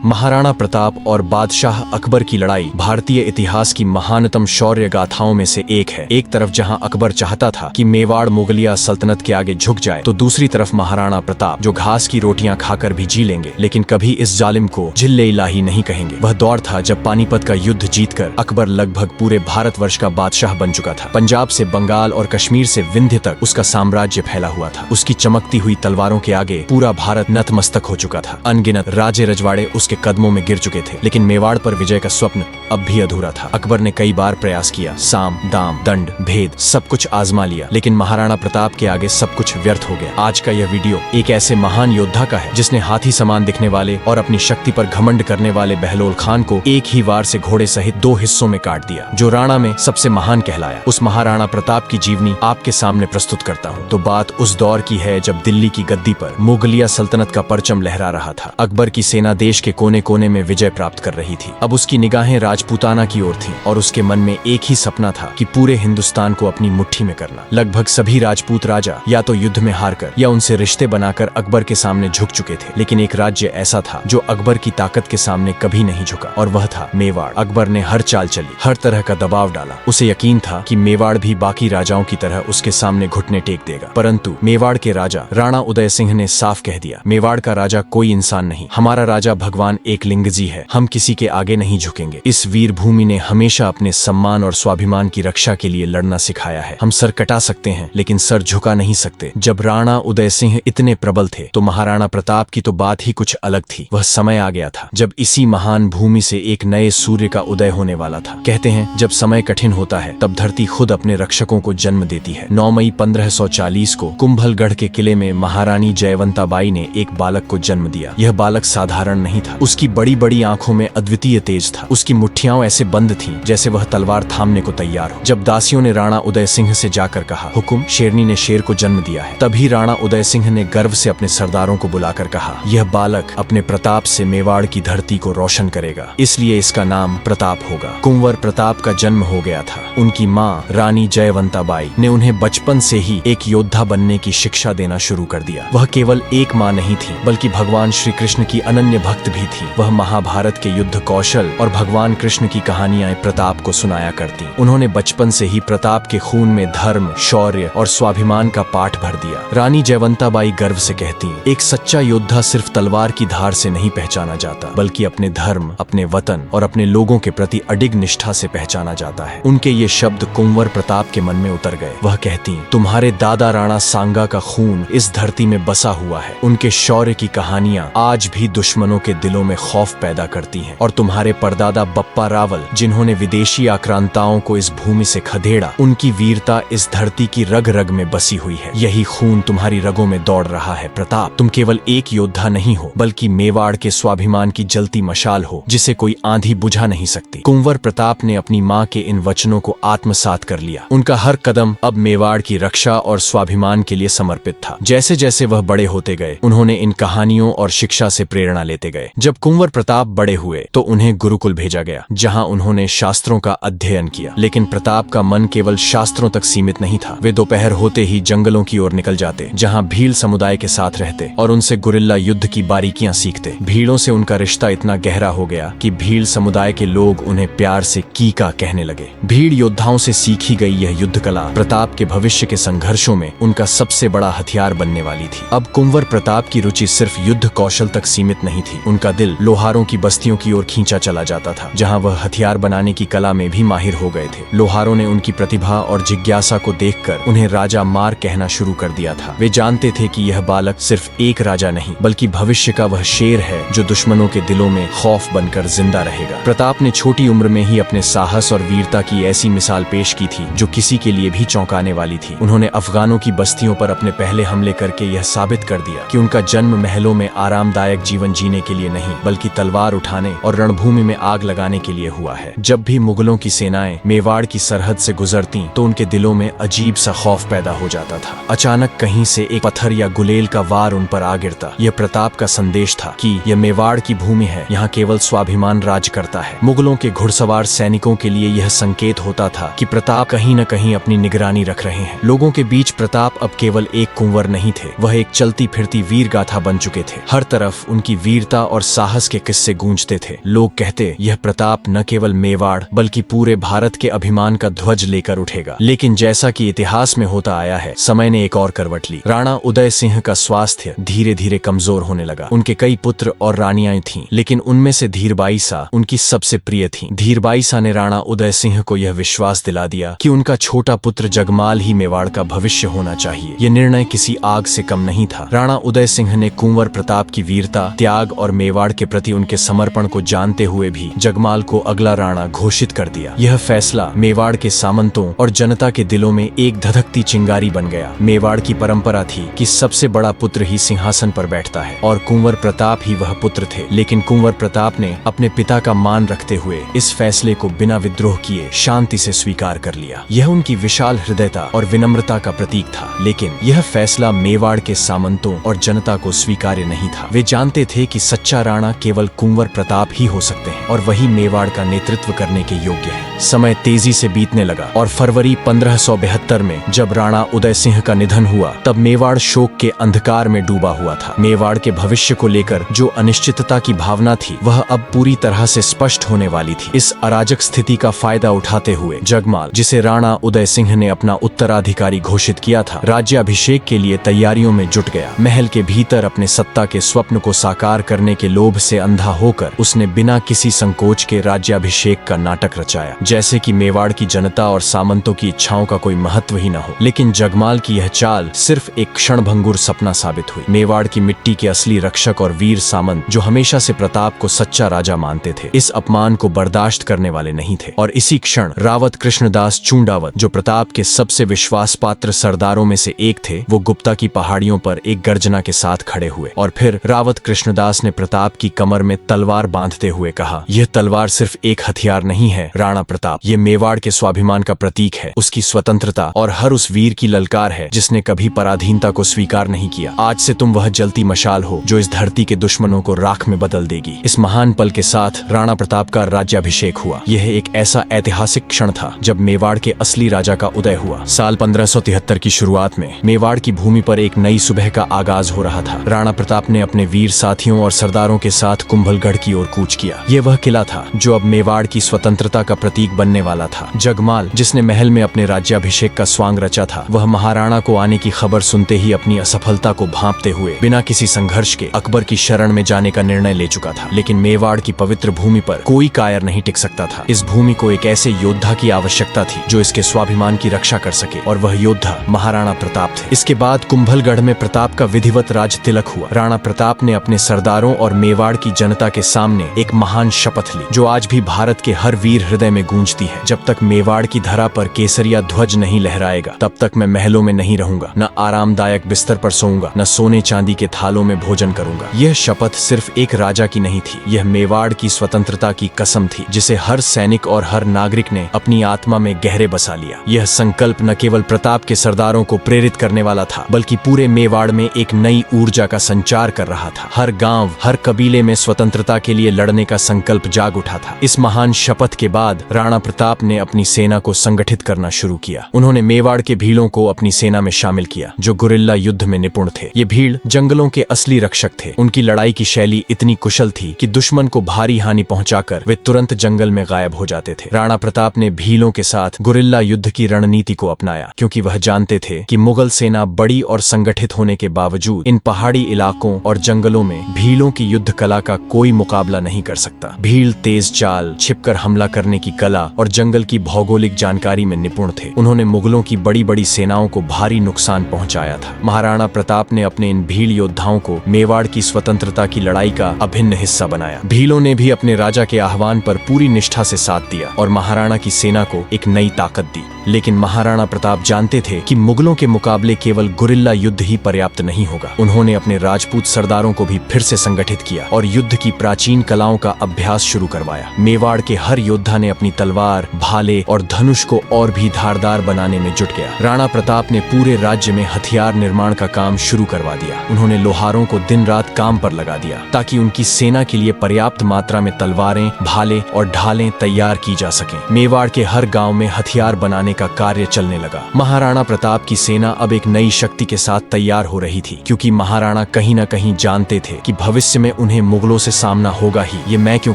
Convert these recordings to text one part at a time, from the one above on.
महाराणा प्रताप और बादशाह अकबर की लड़ाई भारतीय इतिहास की महानतम शौर्य गाथाओं में से एक है। एक तरफ जहां अकबर चाहता था कि मेवाड़ मुगलिया सल्तनत के आगे झुक जाए, तो दूसरी तरफ महाराणा प्रताप जो घास की रोटियां खाकर भी जी लेंगे लेकिन कभी इस जालिम को झिल्ले इलाही नहीं कहेंगे। वह दौर था जब पानीपत का युद्ध जीतकर अकबर लगभग पूरे भारतवर्ष का बादशाह बन चुका था। पंजाब से बंगाल और कश्मीर से विंध्य तक उसका साम्राज्य फैला हुआ था। उसकी चमकती हुई तलवारों के आगे पूरा भारत नतमस्तक हो चुका था। अनगिनत राजे रजवाड़े उसके कदमों में गिर चुके थे, लेकिन मेवाड़ पर विजय का स्वप्न अब भी अधूरा था। अकबर ने कई बार प्रयास किया, साम दाम दंड भेद सब कुछ आजमा लिया, लेकिन महाराणा प्रताप के आगे सब कुछ व्यर्थ हो गया। आज का यह वीडियो एक ऐसे महान योद्धा का है जिसने हाथी समान दिखने वाले और अपनी शक्ति पर घमंड करने वाले बहलोल खान को एक ही वार से घोड़े सहित 2 हिस्सों में काट दिया। जो राणा में सबसे महान कहलाया, उस महाराणा प्रताप की जीवनी आपके सामने प्रस्तुत करता हूँ। तो बात उस दौर की है जब दिल्ली की गद्दी पर मुगलिया सल्तनत का परचम लहरा रहा था। अकबर की सेना देश के कोने कोने में विजय प्राप्त कर रही थी। अब उसकी निगाहें राजपूताना की ओर थीं और उसके मन में एक ही सपना था कि पूरे हिंदुस्तान को अपनी मुट्ठी में करना। लगभग सभी राजपूत राजा या तो युद्ध में हारकर या उनसे रिश्ते बनाकर अकबर के सामने झुक चुके थे, लेकिन एक राज्य ऐसा था जो अकबर की ताकत के सामने कभी नहीं झुका, और वह था मेवाड़। अकबर ने हर चाल चली, हर तरह का दबाव डाला। उसे यकीन था कि मेवाड़ भी बाकी राजाओं की तरह उसके सामने घुटने टेक देगा, परंतु मेवाड़ के राजा राणा उदय सिंह ने साफ कह दिया, मेवाड़ का राजा कोई इंसान नहीं, हमारा राजा भगवान एकलिंगजी है, हम किसी के आगे नहीं झुकेंगे। इस वीर भूमि ने हमेशा अपने सम्मान और स्वाभिमान की रक्षा के लिए लड़ना सिखाया है। हम सर कटा सकते हैं लेकिन सर झुका नहीं सकते। जब राणा उदय सिंह इतने प्रबल थे तो महाराणा प्रताप की तो बात ही कुछ अलग थी। वह समय आ गया था जब इसी महान भूमि से एक नए सूर्य का उदय होने वाला था। कहते हैं जब समय कठिन होता है तब धरती खुद अपने रक्षकों को जन्म देती है। 9 मई 1540 को कुंभलगढ़ के किले में महारानी जयवंताबाई ने एक बालक को जन्म दिया। यह बालक साधारण नहीं था। उसकी बड़ी बड़ी आंखों में अद्वितीय तेज था। उसकी मुट्ठियां ऐसे बंद थीं जैसे वह तलवार थामने को तैयार हो। जब दासियों ने राणा उदय सिंह से जाकर कहा, हुकुम, शेरनी ने शेर को जन्म दिया है, तभी राणा उदय सिंह ने गर्व से अपने सरदारों को बुलाकर कहा, यह बालक अपने प्रताप से मेवाड़ की धरती को रोशन करेगा, इसलिए इसका नाम प्रताप होगा। कुंवर प्रताप का जन्म हो गया था। उनकी माँ रानी जयवंताबाई ने उन्हें बचपन से ही एक योद्धा बनने की शिक्षा देना शुरू कर दिया। वह केवल एक माँ नहीं थी बल्कि भगवान श्री कृष्ण की अनन्य भक्त भी थी। वह महाभारत के युद्ध कौशल और भगवान कृष्ण की कहानियां प्रताप को सुनाया करती। उन्होंने बचपन से ही प्रताप के खून में धर्म, शौर्य और स्वाभिमान का पाठ भर दिया। रानी जयवंताबाई गर्व से कहती, एक सच्चा योद्धा सिर्फ तलवार की धार से नहीं पहचाना जाता बल्कि अपने धर्म, अपने वतन और अपने लोगों के प्रति अडिग निष्ठा से पहचाना जाता है। उनके ये शब्द कुंवर प्रताप के मन में उतर गए। वह कहती, तुम्हारे दादा राणा सांगा का खून इस धरती में बसा हुआ है। उनके शौर्य की कहानियां आज भी दुश्मनों के दिलों में खौफ पैदा करती हैं, और तुम्हारे परदादा बप्पा रावल, जिन्होंने विदेशी आक्रांताओं को इस भूमि से खदेड़ा, उनकी वीरता इस धरती की रग रग में बसी हुई है। यही खून तुम्हारी रगों में दौड़ रहा है। प्रताप, तुम केवल एक योद्धा नहीं हो बल्कि मेवाड़ के स्वाभिमान की जलती मशाल हो जिसे कोई आंधी बुझा नहीं सकती। कुंवर प्रताप ने अपनी माँ के इन वचनों को आत्मसात कर लिया। उनका हर कदम अब मेवाड़ की रक्षा और स्वाभिमान के लिए समर्पित था। जैसे जैसे वह बड़े होते गए, उन्होंने इन कहानियों और शिक्षा से प्रेरणा लेते गए। जब कुंवर प्रताप बड़े हुए तो उन्हें गुरुकुल भेजा गया, जहाँ उन्होंने शास्त्रों का अध्ययन किया। लेकिन प्रताप का मन केवल शास्त्रों तक सीमित नहीं था। वे दोपहर होते ही जंगलों की ओर निकल जाते, जहाँ भील समुदाय के साथ रहते और उनसे गुरिल्ला युद्ध की बारीकियां सीखते। भीड़ों से उनका रिश्ता इतना गहरा हो गया कि भील समुदाय के लोग उन्हें प्यार से कीका कहने लगे। भीड़ योद्धाओं से सीखी गई यह युद्ध कला प्रताप के भविष्य के संघर्षों में उनका सबसे बड़ा हथियार बनने वाली थी। अब कुंवर प्रताप की रुचि सिर्फ युद्ध कौशल तक सीमित नहीं थी। उनका दिल लोहारों की बस्तियों की ओर खींचा चला जाता था, जहाँ वह हथियार बनाने की कला में भी माहिर हो गए थे। लोहारों ने उनकी प्रतिभा और जिज्ञासा को देखकर उन्हें राजा मार कहना शुरू कर दिया था। वे जानते थे कि यह बालक सिर्फ एक राजा नहीं बल्कि भविष्य का वह शेर है जो दुश्मनों के दिलों में खौफ बनकर जिंदा रहेगा। प्रताप ने छोटी उम्र में ही अपने साहस और वीरता की ऐसी मिसाल पेश की थी जो किसी के लिए भी चौंकाने वाली थी। उन्होंने अफगानों की बस्तियों पर अपने पहले हमले करके यह साबित कर दिया कि उनका जन्म महलों में आरामदायक जीवन जीने के लिए नहीं बल्कि तलवार उठाने और रणभूमि में आग लगाने के लिए हुआ है। जब भी मुगलों की सेनाएं मेवाड़ की सरहद से गुजरती तो उनके दिलों में अजीब सा खौफ पैदा हो जाता था। अचानक कहीं से एक पत्थर या गुलेल का वार उन पर आ गिरता। यह प्रताप का संदेश था कि यह मेवाड़ की भूमि है, यहाँ केवल स्वाभिमान राज करता है। मुगलों के घुड़सवार सैनिकों के लिए यह संकेत होता था कि प्रताप कहीं न कहीं अपनी निगरानी रख रहे हैं। लोगों के बीच प्रताप अब केवल एक कुंवर नहीं थे, वह एक चलती फिरती वीर गाथा बन चुके थे। हर तरफ उनकी वीरता और साहस के किस्से गूंजते थे। लोग कहते यह प्रताप न केवल मेवाड़ बल्कि पूरे भारत के अभिमान का ध्वज लेकर उठेगा। लेकिन जैसा कि इतिहास में होता आया है, समय ने एक और करवट ली। राणा उदय सिंह का स्वास्थ्य धीरे धीरे कमजोर होने लगा। उनके कई पुत्र और रानियां थीं, लेकिन उनमें से धीरबाईसा उनकी सबसे प्रिय थी। धीरबाईसा ने राणा उदय सिंह को यह विश्वास दिला दिया कि उनका छोटा पुत्र जगमाल ही मेवाड़ का भविष्य होना चाहिए। यह निर्णय किसी आग से कम नहीं था। राणा उदय सिंह ने कुंवर प्रताप की वीरता, त्याग और मेवाड़ के प्रति उनके समर्पण को जानते हुए भी जगमाल को अगला राणा घोषित कर दिया। यह फैसला मेवाड़ के सामंतों और जनता के दिलों में एक धधकती चिंगारी बन गया। मेवाड़ की परंपरा थी कि सबसे बड़ा पुत्र ही सिंहासन पर बैठता है और कुंवर प्रताप ही वह पुत्र थे। लेकिन कुंवर प्रताप ने अपने पिता का मान रखते हुए इस फैसले को बिना विद्रोह किए शांति से स्वीकार कर लिया। यह उनकी विशाल हृदयता और विनम्रता का प्रतीक था। लेकिन यह फैसला मेवाड़ के सामंतों और जनता को स्वीकार्य नहीं था। वे जानते थे कि सच्चा राणा केवल कुंवर प्रताप ही हो सकते हैं और वही मेवाड़ का नेतृत्व करने के योग्य है। समय तेजी से बीतने लगा और फरवरी 1572 में जब राणा उदय सिंह का निधन हुआ, तब मेवाड़ शोक के अंधकार में डूबा हुआ था। मेवाड़ के भविष्य को लेकर जो अनिश्चितता की भावना थी, वह अब पूरी तरह से स्पष्ट होने वाली थी। इस अराजक स्थिति का फायदा उठाते हुए जगमाल, जिसे राणा उदय सिंह ने अपना उत्तराधिकारी घोषित किया था, राज्याभिषेक के लिए तैयारियों में जुट गया। महल के भीतर अपने सत्ता के स्वप्न को साकार करने के लोभ से अंधा होकर उसने बिना किसी संकोच के राज्याभिषेक का नाटक रचाया, जैसे कि मेवाड़ की जनता और सामंतों की इच्छाओं का कोई महत्व ही न हो। लेकिन जगमाल की यह चाल सिर्फ एक क्षणभंगुर सपना साबित हुई। मेवाड़ की मिट्टी के असली रक्षक और वीर सामंत, जो हमेशा से प्रताप को सच्चा राजा मानते थे, इस अपमान को बर्दाश्त करने वाले नहीं थे। और इसी क्षण रावत कृष्णदास चूंडावत, जो प्रताप के सबसे विश्वास पात्र सरदारों में से एक थे, वो गुप्ता की पहाड़ियों पर एक गर्जना के साथ खड़े हुए। और फिर रावत कृष्णदास ने प्रताप की कमर में तलवार बांधते हुए कहा, यह तलवार सिर्फ एक हथियार नहीं है राणा प्रताप, ये मेवाड़ के स्वाभिमान का प्रतीक है, उसकी स्वतंत्रता और हर उस वीर की ललकार है जिसने कभी पराधीनता को स्वीकार नहीं किया। आज से तुम वह जलती मशाल हो जो इस धरती के दुश्मनों को राख में बदल देगी। इस महान पल के साथ राणा प्रताप का राज्याभिषेक हुआ। यह एक ऐसा ऐतिहासिक क्षण था जब मेवाड़ के असली राजा का उदय हुआ। साल 1573 की शुरुआत में मेवाड़ की भूमि पर एक नई सुबह का आगाज हो रहा था। राणा प्रताप ने अपने वीर साथियों और सरदारों के साथ कुंभलगढ़ की ओर कूच किया। यह वह किला था जो अब मेवाड़ की स्वतंत्रता का प्रतीक बनने वाला था। जगमाल, जिसने महल में अपने राज्याभिषेक का स्वांग रचा था, वह महाराणा को आने की खबर सुनते ही अपनी असफलता को भांपते हुए बिना किसी संघर्ष के अकबर की शरण में जाने का निर्णय ले चुका था। लेकिन मेवाड़ की पवित्र भूमि पर कोई कायर नहीं टिक सकता था। इस भूमि को एक ऐसे योद्धा की आवश्यकता थी जो इसके स्वाभिमान की रक्षा कर सके, और वह योद्धा महाराणा प्रताप थे। इसके बाद कुंभलगढ़ में प्रताप का विधिवत राज तिलक हुआ। राणा प्रताप ने अपने सरदारों और मेवाड़ की जनता के सामने एक महान शपथ ली, जो आज भी भारत के हर वीर हृदय में गूंजती है। जब तक मेवाड़ की धरा पर केसरिया ध्वज नहीं लहराएगा, तब तक मैं महलों में नहीं रहूंगा, न आरामदायक बिस्तर पर सोऊंगा, न सोने चांदी के थालों में भोजन करूंगा। यह शपथ सिर्फ एक राजा की नहीं थी, यह मेवाड़ की स्वतंत्रता की कसम थी, जिसे हर सैनिक और हर नागरिक ने अपनी आत्मा में गहरे बसा लिया। यह संकल्प न केवल प्रताप के सरदारों को प्रेरित करने वाला था, बल्कि पूरे मेवाड़ में एक नई ऊर्जा का संचार कर रहा था। हर गांव, हर कबीले में स्वतंत्रता के लिए लड़ने का संकल्प जाग उठा था। इस महान शपथ के बाद राणा प्रताप ने अपनी सेना को संगठित करना शुरू किया। उन्होंने मेवाड़ के भीलों को अपनी सेना में शामिल किया, जो गुरिल्ला युद्ध में निपुण थे। ये भीड़ जंगलों के असली रक्षक थे। उनकी लड़ाई की शैली इतनी कुशल थी कि दुश्मन को भारी हानि पहुंचाकर वे तुरंत जंगल में गायब हो जाते थे। राणा प्रताप ने भीलों के साथ गुरिल्ला युद्ध की रणनीति को अपनाया, क्योंकि वह जानते थे कि मुगल सेना बड़ी और संगठित होने के बावजूद इन पहाड़ी इलाकों और जंगलों में भीलों की युद्ध कला का कोई मुकाबला नहीं कर सकता। भील तेज चाल, छिपकर हमला करने की कला और जंगल की भौगोलिक जानकारी में निपुण थे। उन्होंने मुगलों की बड़ी बड़ी सेनाओं को भारी नुकसान पहुंचाया था। महाराणा प्रताप ने अपने इन भील योद्धाओं को मेवाड़ की स्वतंत्रता की लड़ाई का अभिन्न हिस्सा बनाया। भीलों ने भी अपने राजा के आह्वान पर पूरी निष्ठा से साथ दिया और महाराणा की सेना को एक नई ताकत दी। लेकिन महाराणा प्रताप जानते थे कि मुगलों के मुकाबले केवल गुरिल्ला युद्ध ही पर्याप्त नहीं होगा। उन्होंने अपने राजपूत सरदारों को भी फिर से संगठित किया और युद्ध की प्राचीन कलाओं का अभ्यास शुरू करवाया। मेवाड़ के हर योद्धा ने अपनी तलवार, भाले और धनुष को और भी धारदार बनाने में जुट गया। राणा प्रताप ने पूरे राज्य में हथियार निर्माण का काम शुरू करवा दिया। उन्होंने लोहारों को दिन रात काम पर लगा दिया, ताकि उनकी सेना के लिए पर्याप्त मात्रा में तलवारें, भाले और ढालें तैयार की जा सकें। मेवाड़ के हर गांव में हथियार बनाने का कार्य चलने लगा। महाराणा प्रताप की सेना अब एक नई शक्ति के साथ तैयार हो रही थी, क्योंकि महाराणा कहीं न कहीं जानते थे कि भविष्य में उन्हें मुगलों से सामना होगा ही। ये मैं क्यों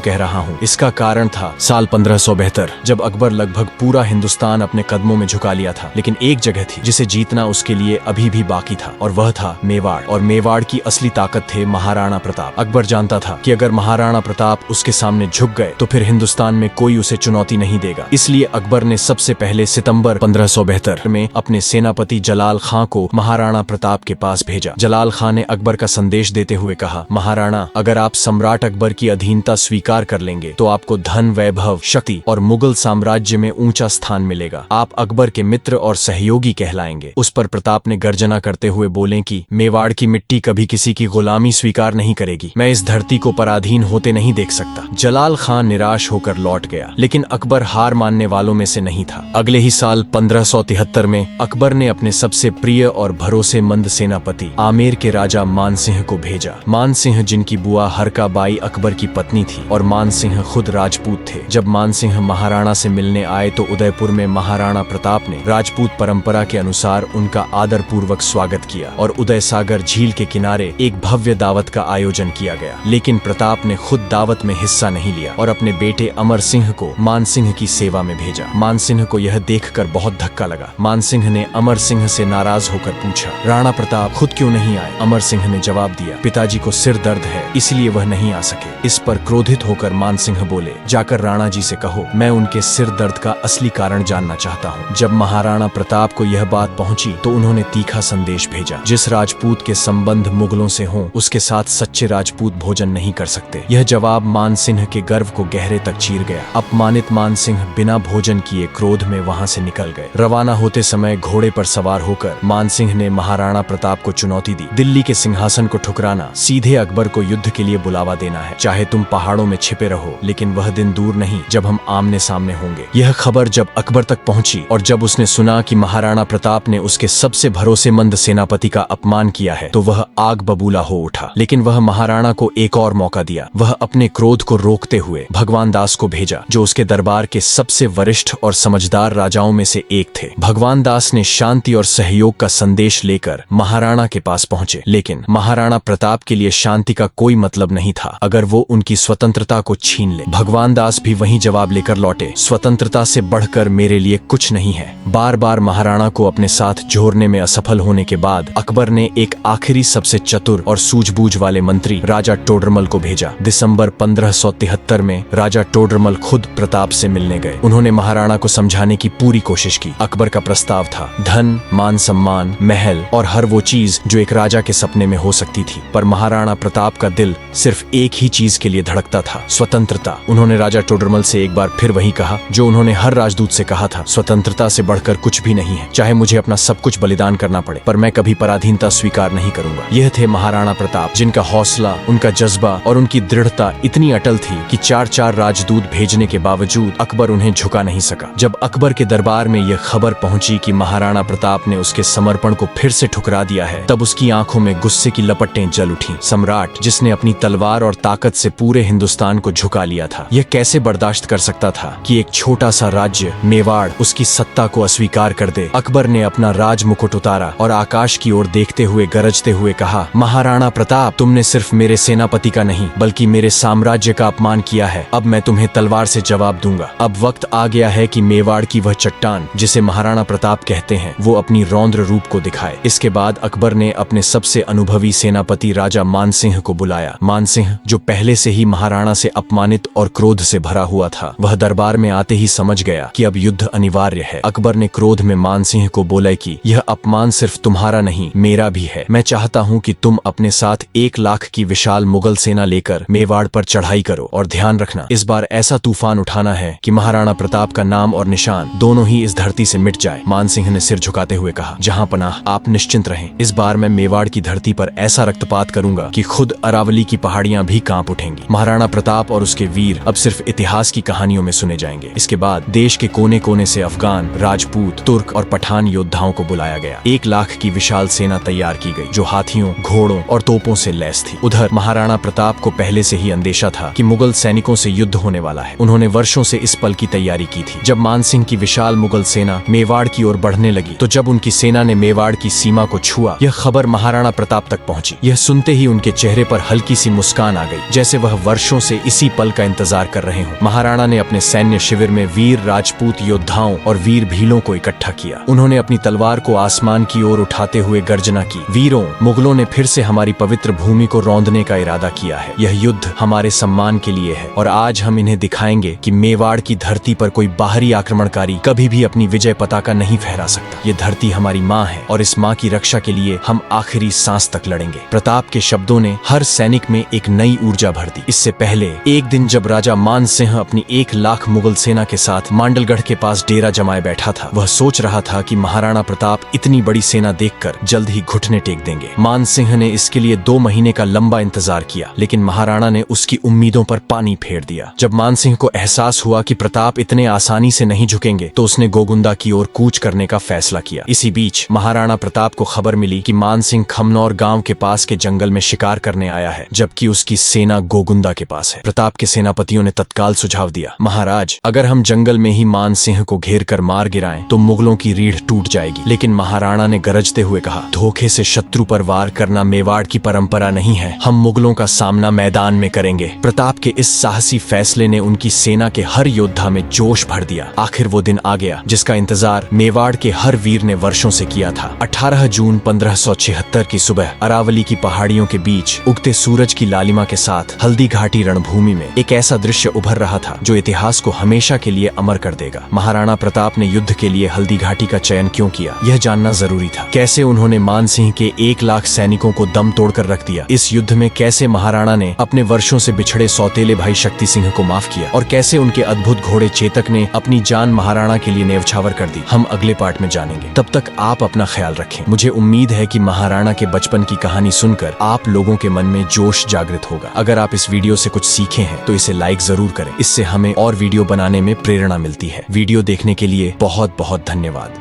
कह रहा हूँ? इसका कारण था साल 1572, जब अकबर लगभग पूरा हिंदुस्तान अपने कदमों में झुका लिया था, लेकिन एक जगह थी जिसे जीतना उसके लिए अभी भी बाकी था, और वह था मेवाड़। और मेवाड़ की असली ताकत थे महाराणा प्रताप। अकबर जानता था कि अगर महाराणा प्रताप उसके सामने झुक गए तो फिर हिंदुस्तान में कोई उसे चुनौती नहीं देगा। इसलिए अकबर ने सबसे पहले सितंबर 1572 में अपने सेनापति जलाल खां को महाराणा प्रताप के पास भेजा। जलाल खां ने अकबर का संदेश देते हुए कहा, महाराणा, अगर आप सम्राट अकबर की अधीनता स्वीकार कर लेंगे तो आपको धन, वैभव, शक्ति और मुगल साम्राज्य में ऊंचा स्थान मिलेगा। आप अकबर के मित्र और सहयोगी कहलाएंगे। उस पर प्रताप ने गर्जना करते हुए बोले कि मेवाड़ की मिट्टी कभी किसी की गुलामी स्वीकार नहीं करेगी। मैं इस धरती को पराधीन होते नहीं देख सकता। जलाल खां निराश होकर लौट गया, लेकिन अकबर हार मानने वालों में से नहीं था। अगले ही साल 1573 में अकबर ने अपने सबसे प्रिय और भरोसेमंद सेनापति आमेर के राजा मानसिंह को भेजा। मानसिंह, जिनकी बुआ हरका बाई अकबर की पत्नी थी, और मानसिंह खुद राजपूत थे। जब मानसिंह महाराणा से मिलने आए तो उदयपुर में महाराणा प्रताप ने राजपूत परंपरा के अनुसार उनका आदर पूर्वक स्वागत किया और उदय सागर झील के किनारे एक भव्य दावत का आयोजन किया गया। लेकिन प्रताप ने खुद दावत में हिस्सा नहीं लिया और अपने बेटे अमर सिंह को मानसिंह की सेवा में भेजा। मानसिंह को यह देखकर बहुत धक्का लगा। मानसिंह ने अमर सिंह से नाराज होकर पूछा, राणा प्रताप खुद क्यों नहीं आए? अमर सिंह ने जवाब दिया, पिताजी को सिर दर्द है, इसलिए वह नहीं आ सके। इस पर क्रोधित होकर मानसिंह बोले, जाकर राणा जी से कहो, मैं उनके सिर दर्द का असली कारण जानना चाहता हूँ। जब महाराणा प्रताप को यह बात पहुंची तो उन्होंने तीखा संदेश भेजा, जिस राजपूत के संबंध मुगलों से हों उसके साथ सच्चे राजपूत भोजन नहीं कर सकते। यह जवाब मानसिंह के गर्व को गहरे तक चीर गया। अपमानित मानसिंह बिना भोजन किए क्रोध में वहां से निकल गए। रवाना होते समय घोड़े पर सवार होकर मानसिंह ने महाराणा प्रताप को चुनौती दी, दिल्ली के सिंहासन को ठुकराना, सीधे अकबर को युद्ध के लिए बुलावा देना है। चाहे तुम पहाड़ों में छिपे रहो, लेकिन वह दिन दूर नहीं जब हम आमने सामने होंगे। यह खबर जब अकबर तक पहुंची और जब उसने सुना कि महाराणा प्रताप ने उसके सबसे भरोसेमंद सेनापति का अपमान किया है, तो वह आग बबूला हो उठा। लेकिन वह महाराणा को एक और मौका दिया। वह अपने क्रोध को रोकते हुए भगवान दास को भेजा, जो उसके दरबार के सबसे वरिष्ठ और समझदार राजाओं में से एक थे। भगवान दास ने शांति और सहयोग का संदेश लेकर महाराणा के पास पहुंचे, लेकिन महाराणा प्रताप के लिए शांति का कोई मतलब नहीं था अगर वो उनकी स्वतंत्रता को छीन ले। भगवान दास भी वही जवाब लेकर लौटे, स्वतंत्रता से बढ़कर मेरे लिए कुछ नहीं है। बार बार महाराणा को अपने साथ जोड़ने में असफल होने के बाद अकबर ने एक आखिरी सबसे चतुर और सूझबूझ वाले मंत्री राजा टोडरमल को भेजा। दिसंबर 1573 में राजा टोडरमल खुद प्रताप से मिलने गए। उन्होंने महाराणा को समझाने की पूरी कोशिश की। अकबर का प्रस्ताव था धन, मान सम्मान, महल और हर वो चीज जो एक राजा के सपने में हो सकती थी, पर महाराणा प्रताप का दिल सिर्फ एक ही चीज के लिए धड़कता था, स्वतंत्रता। उन्होंने राजा टोडरमल से एक बार फिर वही कहा जो उन्होंने हर राजदूत से कहा था, स्वतंत्रता से बढ़कर कुछ भी नहीं है। चाहे मुझे अपना सब कुछ बलिदान करना पड़े, पर मैं कभी पराधीनता स्वीकार नहीं करूंगा। यह थे महाराणा प्रताप, जिनका हौसला, उनका जज्बा और उनकी दृढ़ता इतनी अटल थी कि 4-4 राजदूत भेजने के बावजूद अकबर उन्हें झुका नहीं सका। जब अकबर के दरबार में यह खबर पहुंची कि महाराणा प्रताप ने उसके समर्पण को फिर से ठुकरा दिया है, तब उसकी आंखों में गुस्से की लपटें जल उठी। सम्राट जिसने अपनी तलवार और ताकत से पूरे हिंदुस्तान को झुका लिया था, यह कैसे बर्दाश्त कर सकता था कि एक छोटा सा राज्य मेवाड़ उसकी सत्ता को अस्वीकार कर दे। अकबर ने अपना राज मुकुट उतारा और आकाश की ओर देखते हुए गरजते हुए कहा, महाराणा प्रताप, तुमने सिर्फ मेरे सेनापति का नहीं बल्कि मेरे साम्राज्य का अपमान किया है। अब मैं तुम्हें तलवार से जवाब दूंगा। अब वक्त आ गया है कि मेवाड़ की वह चट्टान जिसे महाराणा प्रताप कहते हैं, वो अपनी रौद्र रूप को दिखाए। इसके बाद अकबर ने अपने सबसे अनुभवी सेनापति राजा मानसिंह को बुलाया। मानसिंह, जो पहले से ही महाराणा से अपमानित और क्रोध से भरा हुआ था, वह दरबार में आते ही समझ गया कि अब युद्ध अनिवार्य है। अकबर ने क्रोध में मानसिंह को बोला कि यह अपमान सिर्फ तुम्हारा नहीं, मेरा भी है। मैं चाहता हूं कि तुम अपने साथ 1 लाख की विशाल मुगल सेना लेकर मेवाड़ पर चढ़ाई करो, और ध्यान रखना, इस बार ऐसा तूफान उठाना है कि महाराणा प्रताप का नाम और निशान दोनों ही इस धरती से मिट जाए। मानसिंह ने सिर झुकाते हुए कहा, जहां पनाह, आप निश्चिंत रहें। इस बार मैं मेवाड़ की धरती पर ऐसा रक्तपात करूंगा कि खुद अरावली की पहाड़ियां भी कांप उठेंगी। महाराणा प्रताप और उसके वीर अब सिर्फ इतिहास की कहानियों में सुने जाएंगे। इसके बाद देश के कोने कोने से अफगान, राजपूत, तुर्क और पठान योद्धाओं को बुलाया गया। 1 लाख की विशाल सेना तैयार की गई, जो हाथियों, घोड़ों और तोपों से लैस थी। उधर महाराणा प्रताप को पहले से ही अंदेशा था कि मुगल सैनिकों से युद्ध होने वाला है। उन्होंने वर्षों से इस पल की तैयारी की थी। जब मानसिंह की विशाल मुगल सेना मेवाड़ की ओर बढ़ने लगी, तो जब उनकी सेना ने मेवाड़ की सीमा को छुआ, यह खबर महाराणा प्रताप तक पहुंची। यह सुनते ही उनके चेहरे पर हल्की सी मुस्कान आ गई, जैसे वह वर्षों से इसी पल का इंतजार कर रहे हों। महाराणा ने अपने सैन्य शिविर में वीर राजपूत योद्धाओं और वीर भीलों को इकट्ठा किया। उन्होंने अपनी तलवार को आसमान की ओर उठाते हुए गर्जना की, वीरों, मुगलों ने फिर से हमारी पवित्र भूमि को रौंदने का इरादा किया है। यह युद्ध हमारे सम्मान के लिए है और आज हम इन्हें दिखाएंगे कि मेवाड़ की धरती पर कोई बाहरी आक्रमणकारी कभी भी अपनी विजय पताका नहीं फहरा सकता। ये धरती हमारी माँ है और इस माँ की रक्षा के लिए हम आखिरी सांस तक लड़ेंगे। प्रताप के शब्दों ने हर सैनिक में एक नई ऊर्जा भर दी। इससे पहले एक दिन जब राजा मान सिंह अपनी 1 लाख मुगल सेना के साथ मांडलगढ़ के पास डेरा जमाए बैठा था, वह सोच रहा था कि महाराणा प्रताप इतनी बड़ी सेना देखकर जल्द ही घुटने टेक देंगे। मान सिंह ने इसके लिए 2 महीने का लंबा इंतजार किया, लेकिन महाराणा ने उसकी उम्मीदों पर पानी फेर दिया। जब मान सिंह को एहसास हुआ कि प्रताप इतने आसानी से नहीं झुकेंगे, तो उसने गोगुंदा की ओर कूच करने का फैसला किया। इसी बीच महाराणा प्रताप को खबर मिली कि मान सिंह खमनौर गांव के पास के जंगल में शिकार करने आया है, जबकि उसकी सेना गोगुंदा के पास है। प्रताप के सेनापतियों ने तत्काल सुझाव दिया, महाराज, अगर हम जंगल में ही मान सिंह को घेर कर मार गिराएं तो मुगलों की रीढ़ टूट जाएगी। लेकिन महाराणा ने गरजते हुए कहा, धोखे से शत्रु पर वार करना मेवाड़ की परंपरा नहीं है। हम मुगलों का सामना मैदान में करेंगे। प्रताप के इस साहसी फैसले ने उनकी सेना के हर योद्धा में जोश भर दिया। आखिर वो दिन आ गया जिसका इंतजार मेवाड़ के हर वीर ने वर्षों से किया था। 18 जून 1576 की सुबह अरावली की पहाड़ियों के बीच उगते सूरज की लालिमा के साथ हल्दी घाटी रणभूमि में एक ऐसा दृश्य उभर रहा था जो इतिहास को हमेशा के लिए अमर कर देगा। महाराणा प्रताप ने युद्ध के लिए हल्दी घाटी का चयन क्यों किया, यह जानना जरूरी था। कैसे उन्होंने मान सिंह के 1 लाख सैनिकों को दम तोड़कर रख दिया। इस युद्ध में कैसे महाराणा ने अपने वर्षों से बिछड़े सौतेले भाई शक्ति सिंह को माफ किया और कैसे उनके अद्भुत घोड़े चेतक ने अपनी जान महाराणा के लिए न्यौछावर कर दी, हम अगले पार्ट में जानेंगे। तब तक आप अपना ख्याल रखें। मुझे उम्मीद है कि महाराणा के बचपन की कहानी सुनकर आप लोगों के मन में जोश जागृत होगा। अगर आप इस वीडियो से कुछ सीखे हैं तो इसे लाइक जरूर करें। इससे हमें और वीडियो बनाने में प्रेरणा मिलती है। वीडियो देखने के लिए बहुत बहुत धन्यवाद।